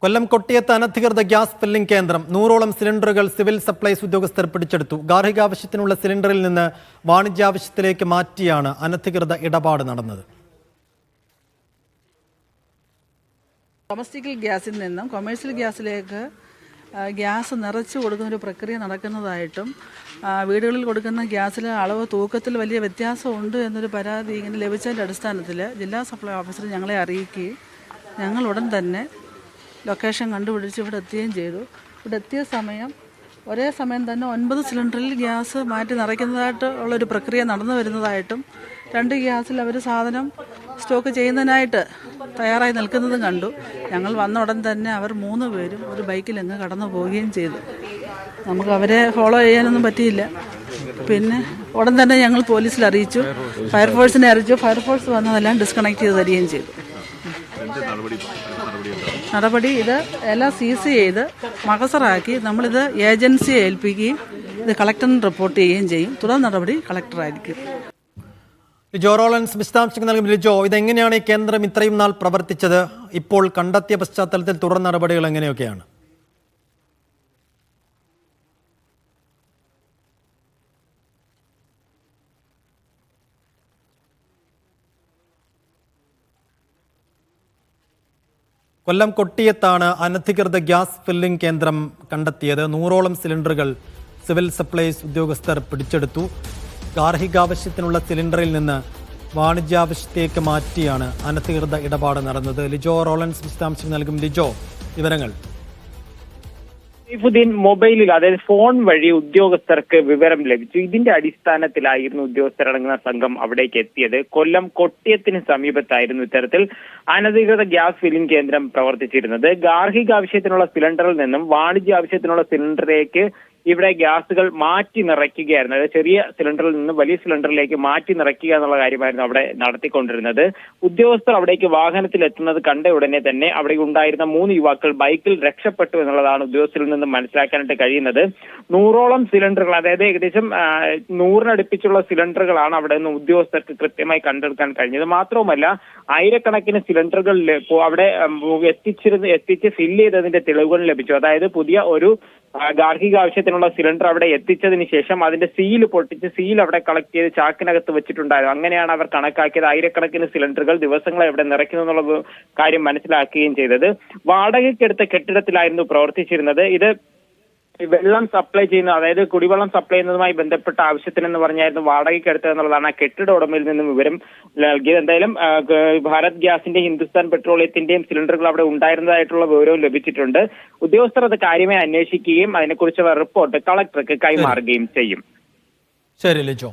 കൊല്ലം കൊട്ടിയത്ത് അനധികൃത gas filling കേന്ദ്രം 100ഓളം സിലിണ്ടറുകൾ സിവിൽ സപ്ലൈസ് ഉദ്യോഗസ്ഥർ പിടിച്ചെടുത്തു. ഗാർഹികാവശ്യത്തിനുള്ള സിലിണ്ടറിൽ നിന്ന് വാണിജ്യാവശ്യത്തിലേക്ക് മാറ്റിയാണ് അനധികൃത ഇടപാട് നടന്നത്. ഡൊമസ്റ്റിക് ഗ്യാസിൽ നിന്നും കൊമേഴ്സ്യൽ ഗ്യാസിലേക്ക് ഗ്യാസ് നിറച്ച് കൊടുക്കുന്ന ഒരു പ്രക്രിയ നടക്കുന്നതായിട്ടും വീടുകളിൽ കൊടുക്കുന്ന ഗ്യാസിലെ അളവ് തൂക്കത്തിൽ വലിയ വ്യത്യാസമുണ്ട് എന്നൊരു പരാതി ഇങ്ങനെ ലഭിച്ചതിൻ്റെ അടിസ്ഥാനത്തിൽ ജില്ലാ സപ്ലൈ ഓഫീസർ ഞങ്ങളെ അറിയിക്കുകയും ഞങ്ങൾ ഉടൻ തന്നെ ലൊക്കേഷൻ കണ്ടുപിടിച്ച് ഇവിടെ എത്തുകയും ചെയ്തു. ഇവിടെ എത്തിയ ഒരേ സമയം തന്നെ 9 സിലിണ്ടറിൽ ഗ്യാസ് മാറ്റി നിറയ്ക്കുന്നതായിട്ട് ഉള്ളൊരു പ്രക്രിയ നടന്നു വരുന്നതായിട്ടും 2 ഗ്യാസിൽ അവർ സാധനം സ്റ്റോക്ക് ചെയ്യുന്നതിനായിട്ട് തയ്യാറായി നിൽക്കുന്നതും കണ്ടു. ഞങ്ങൾ വന്ന ഉടൻ തന്നെ അവർ 3 പേരും ഒരു ബൈക്കിലങ്ങ് കടന്നു പോവുകയും ചെയ്തു. നമുക്ക് അവരെ ഫോളോ ചെയ്യാനൊന്നും പറ്റിയില്ല. പിന്നെ ഉടൻ തന്നെ ഞങ്ങൾ പോലീസിൽ അറിയിച്ചു, ഫയർഫോഴ്സിനെ അറിയിച്ചു. ഫയർഫോഴ്സ് വന്നതെല്ലാം ഡിസ്കണക്ട് ചെയ്ത് തരികയും ചെയ്തു. നടപടി ഇത് എല്ലാം സീസ് ചെയ്ത് മകസറാക്കി നമ്മളിത് ഏജൻസിയെ ഏൽപ്പിക്കുകയും ഇത് കളക്ടറിന് റിപ്പോർട്ട് ചെയ്യുകയും ചെയ്യും. തുടർ നടപടി കളക്ടറായിരിക്കും. ലിജോ റോളൻസ് വിശദാംശങ്ങൾ നൽകും. ലിജോ, ഇതെങ്ങനെയാണ് ഈ കേന്ദ്രം ഇത്രയും നാൾ പ്രവർത്തിച്ചത്? ഇപ്പോൾ കണ്ടെത്തിയ പശ്ചാത്തലത്തിൽ തുടർ നടപടികൾ എങ്ങനെയൊക്കെയാണ്? കൊല്ലം കൊട്ടിയത്താണ് അനധികൃത ഗ്യാസ് ഫില്ലിംഗ് കേന്ദ്രം കണ്ടെത്തിയത്. 100ഓളം സിലിണ്ടറുകൾ സിവിൽ സപ്ലൈസ് ഉദ്യോഗസ്ഥർ പിടിച്ചെടുത്തു. ഗാർഹികാവശ്യത്തിനുള്ള സിലിണ്ടറിൽ നിന്ന് വാണിജ്യാവശ്യത്തേക്ക് മാറ്റിയാണ് അനധികൃത ഇടപാട് നടന്നത്. ലിജോ റോളൻസ് വിശദാംശം നൽകും. ലിജോ, വിവരങ്ങൾ. സൈഫുദ്ദീൻ മൊബൈലിൽ, അതായത് ഫോൺ വഴി ഉദ്യോഗസ്ഥർക്ക് വിവരം ലഭിച്ചു. ഇതിന്റെ അടിസ്ഥാനത്തിലായിരുന്നു ഉദ്യോഗസ്ഥരടങ്ങുന്ന സംഘം അവിടേക്ക് എത്തിയത്. കൊല്ലം കൊട്ടിയത്തിന് സമീപത്തായിരുന്നു ഇത്തരത്തിൽ അനധികൃത ഗ്യാസ് ഫില്ലിംഗ് കേന്ദ്രം പ്രവർത്തിച്ചിരുന്നത്. ഗാർഹിക ആവശ്യത്തിനുള്ള സിലിണ്ടറിൽ നിന്നും വാണിജ്യ ആവശ്യത്തിനുള്ള സിലിണ്ടറിലേക്ക് ഇവിടെ ഗ്യാസുകൾ മാറ്റി നിറയ്ക്കുകയായിരുന്നു. അതായത് ചെറിയ സിലിണ്ടറിൽ നിന്ന് വലിയ സിലിണ്ടറിലേക്ക് മാറ്റി നിറയ്ക്കുക എന്നുള്ള കാര്യമായിരുന്നു അവിടെ നടത്തിക്കൊണ്ടിരുന്നത്. ഉദ്യോഗസ്ഥർ അവിടേക്ക് വാഹനത്തിൽ എത്തുന്നത് കണ്ട ഉടനെ തന്നെ അവിടെ ഉണ്ടായിരുന്ന 3 യുവാക്കൾ ബൈക്കിൽ രക്ഷപ്പെട്ടു എന്നുള്ളതാണ് ഉദ്യോഗസ്ഥരിൽ നിന്ന് മനസ്സിലാക്കാനായിട്ട് കഴിയുന്നത്. 100ഓളം സിലിണ്ടറുകൾ, അതായത് ഏകദേശം 100-നടുപ്പിച്ചുള്ള സിലിണ്ടറുകളാണ് അവിടെ നിന്ന് ഉദ്യോഗസ്ഥർക്ക് കൃത്യമായി കണ്ടെടുക്കാൻ കഴിഞ്ഞത്. മാത്രവുമല്ല, ആയിരക്കണക്കിന് സിലിണ്ടറുകൾ അവിടെ എത്തിച്ച് ഫില്ല് ചെയ്തതിന്റെ തെളിവുകൾ ലഭിച്ചു. അതായത് പുതിയ ഒരു ഗാർഹിക ആവശ്യത്തിനുള്ള സിലിണ്ടർ അവിടെ എത്തിച്ചതിന് ശേഷം അതിന്റെ സീൽ പൊട്ടിച്ച് സീൽ അവിടെ കളക്ട് ചെയ്ത് ചാക്കിനകത്ത് വെച്ചിട്ടുണ്ടായിരുന്നു. അങ്ങനെയാണ് അവർ കണക്കാക്കിയത്. ആയിരക്കണക്കിന് സിലിണ്ടറുകൾ ദിവസങ്ങളെ അവിടെ നിറയ്ക്കുന്നു എന്നുള്ള കാര്യം മനസ്സിലാക്കുകയും ചെയ്തത്. വാടകയ്ക്കെടുത്ത കെട്ടിടത്തിലായിരുന്നു പ്രവർത്തിച്ചിരുന്നത്. ഇത് വെള്ളം സപ്ലൈ ചെയ്യുന്ന, അതായത് കുടിവെള്ളം സപ്ലൈ ചെയ്യുന്നതുമായി ബന്ധപ്പെട്ട ആവശ്യത്തിനെന്ന് പറഞ്ഞായിരുന്നു വാടകയ്ക്ക് എടുത്തത് എന്നുള്ളതാണ് ആ കെട്ടിട ഉടമയിൽ നിന്നും വിവരം നൽകിയത്. എന്തായാലും ഭാരത് ഗ്യാസിന്റെ, ഹിന്ദുസ്ഥാൻ പെട്രോളിയത്തിന്റെയും സിലിണ്ടറുകൾ അവിടെ ഉണ്ടായിരുന്നതായിട്ടുള്ള വിവരവും ലഭിച്ചിട്ടുണ്ട്. ഉദ്യോഗസ്ഥർ അത് കാര്യമായി അന്വേഷിക്കുകയും അതിനെക്കുറിച്ചുള്ള റിപ്പോർട്ട് കളക്ടർക്ക് കൈമാറുകയും ചെയ്യും. ശരി ലിജോ.